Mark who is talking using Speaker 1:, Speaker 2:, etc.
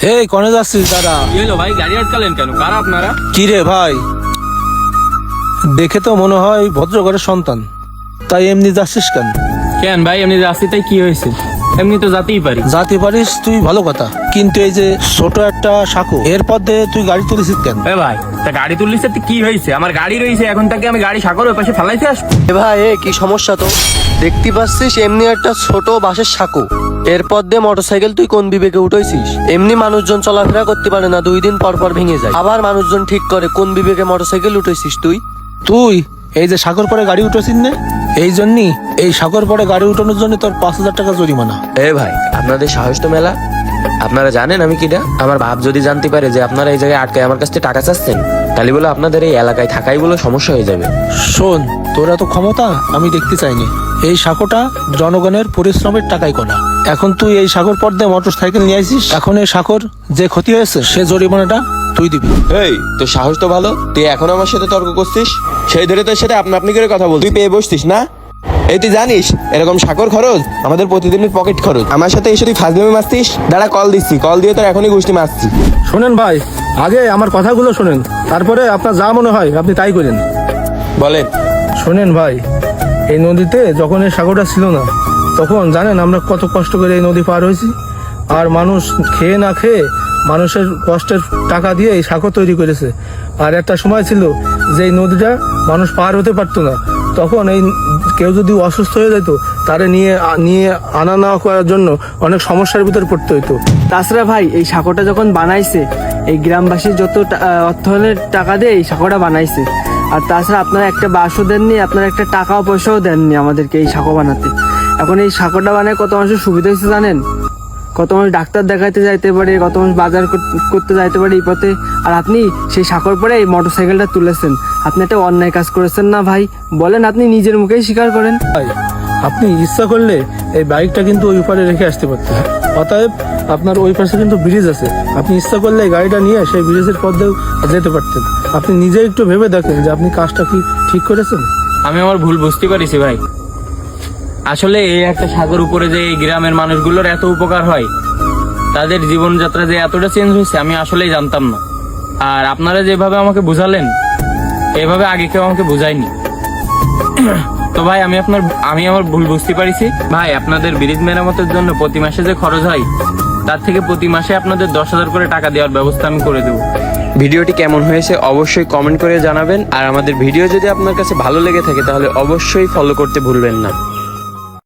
Speaker 1: এই কোনে যাচ্ছিস দাদা?
Speaker 2: কি হলো ভাই, গাড়ি আটকালেন কেন? কারা আপনারা?
Speaker 1: কি রে ভাই, দেখে তো মনে হয় ভদ্রঘরের সন্তান, তাই এমনি যাচ্ছিস কেন?
Speaker 2: কেন ভাই, এমনি যাচ্ছি তাই কি হয়েছে? এমনি তো যেতেই পারি।
Speaker 1: যাতে পারিস তুই ভালো কথা, কিন্তু এই যে ছোট একটা সাঁকো এর পথে তুই গাড়ি তুলেছিস কেন?
Speaker 2: এ ভাই, তা গাড়ি তুললিস তো কি হয়েছে? আমার গাড়ি রয়েছে, এখন তাকে আমি গাড়ি সাগর ওই পাশে ফেলাইতে আসবো?
Speaker 3: এ ভাই, কি সমস্যা তো? দেখতে পাচ্ছিস এমনি একটা ছোট বাঁশের সাঁকো, এরপর দিয়ে মোটরসাইকেল তুই কোন বিবেকে উঠেছিস? এমনি মানুষজন চলাফেরা করতে পারে না, 2 দিন পর পর ভেঙে যায়। আবার মানুষজন ঠিক করে, কোন বিবেকে মোটরসাইকেল উঠেছিস তুই?
Speaker 1: তুই এই যে সাগর পরে গাড়ি উঠেছিস না, এই জন্যই এই সাগর পরে গাড়ি উঠানোর জন্য তোর 5,000 টাকা জরিমানা।
Speaker 4: এ ভাই, আপনাদের সাহস তো মেলা। আপনারা জানেন আমি কিনা? আমার বাপ যদি জানতে পারে যে আপনারা এই জায়গায় আটকায় আমার কাছ থেকে টাকা চাচ্ছেন, তাহলে বলে আপনাদের এই এলাকায় থাকাই বলে সমস্যা হয়ে যাবে।
Speaker 1: শোন, তোরা তো ক্ষমতা আমি দেখতে চাইনি। এই সাঁকোটা জনগণের পরিশ্রমের টাকায় করা। এখন তুই এই সাগর পথ দিয়ে মোটর সাইকেল নিয়ে আসিস, এখন এই সাগর যে ক্ষতি হয়েছে সে জরিমানাটা তুই দিবি।
Speaker 4: এই তোর সাহস তো ভালো, তুই এখন আমার সাথে তর্ক করছিস। সেই ধরে তোর সাথে আপনি করে কথা বল, তুই পেয়ে বসতিস না? এই তুই জানিস এরকম সাগর খরচ আমাদের প্রতিদিনের পকেট খরচ। আমার সাথে এসে তুই ফাজলামি মারছিস। দাঁড়া, কল দিচ্ছি, কল দিয়ে তোর এখনই গোষ্ঠী মারছি।
Speaker 1: শোনেন ভাই, আগে আমার কথাগুলো শোনেন, তারপরে আপনার যা মনে হয় আপনি তাই করেন।
Speaker 4: বলেন।
Speaker 1: শোনেন ভাই, এই নদীতে যখন এই সাগরটা ছিল না, তখন জানেন আমরা কত কষ্ট করে এই নদী পার হয়েছি। আর মানুষ খেয়ে না খেয়ে মানুষের কষ্টের টাকা দিয়ে এই সাগর তৈরি করেছে। আর একটা সময় ছিল যে এই নদীটা মানুষ পার হতে পারতো না, তখন এই কেউ যদি অসুস্থ হয়ে যেত তারে নিয়ে নিয়ে আনা নেওয়া করার জন্য অনেক সমস্যার ভিতরে পড়তে হইতো।
Speaker 5: তাছাড়া ভাই, এই সাঁকোটা যখন বানাইছে, এই গ্রামবাসীর যত অর্থনের টাকা দিয়ে এই সাঁকোটা বানাইছে। আর তাছাড়া আপনারা একটা বাসও দেননি, আপনারা একটা টাকাও পয়সাও দেননি আমাদেরকে এই সাঁকো বানাতে। এখন এই সাঁকোটা বানায় কত মানুষের সুবিধা হয়েছে জানেন? কত মানুষ ডাক্তার দেখাইতে যাইতে পারে, কত মানুষ বাজার করতে যাইতে পারে এই পথে। আর আপনি সেই সাঁকোর পরে এই মোটরসাইকেলটা তুলেছেন, আপনি একটা অন্যায় কাজ করেছেন না ভাই? বলেন, আপনি নিজের মুখেই স্বীকার করেন।
Speaker 1: ভাই, আপনি ইচ্ছা করলে এই বাইকটা কিন্তু ওই পারে রেখে আসতে পারতেন। অতএব আপনার ওই পাশে কিন্তু ব্রিজ আছে, আপনি ইচ্ছা করলে এই গাড়িটা নিয়ে সেই ব্রিজের পথ দিয়েও যেতে পারতেন। আপনি নিজে একটু ভেবে দেখেন যে আপনি কাজটা কি ঠিক করেছেন।
Speaker 2: আমি আমার ভুল বুঝতে পারিছি ভাই। আসলে এই একটা সাগর উপরে যে এই গ্রামের মানুষগুলোর এত উপকার হয়, তাদের জীবনযাত্রা যে এতটা চেঞ্জ হয়েছে আমি আসলেই জানতাম না। আর আপনারা যেভাবে আমাকে বুঝালেন, এইভাবে আগে কেউ আমাকে বুঝায়নি। তো ভাই, আমি আমার ভুল বুঝতে পারিছি ভাই। আপনাদের ব্রিজ মেরামতের জন্য প্রতি মাসে যে খরচ হয়, তার থেকে প্রতি মাসে আপনাদের 10,000 করে টাকা দেওয়ার ব্যবস্থা আমি করে দেবো।
Speaker 4: ভিডিওটি কেমন হয়েছে অবশ্যই কমেন্ট করে জানাবেন। আর আমাদের ভিডিও যদি আপনার কাছে ভালো লেগে থাকে তাহলে অবশ্যই ফলো করতে ভুলবেন না।